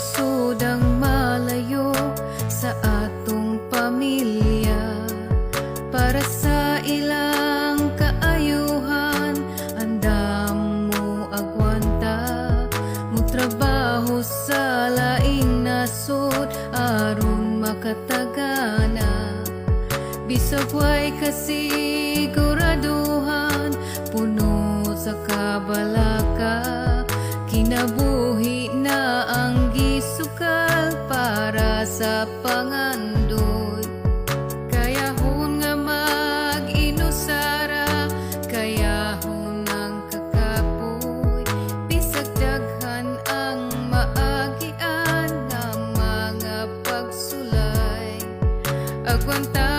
lisod ang malayo sa atong pamilya. Para sa ilang kaayuhan, andam mo agwanta, mo trabaho sa laing nasod aron makatagana. Bisag way kasiguraduhan, puno sa kabalaka, kinabuhi na ang gisukal para sa pangandoy. Kayahon nga mag-inusara, kayahon ang kakapoy, bisag daghan ang maagian nga mga pagsulay. Agwanta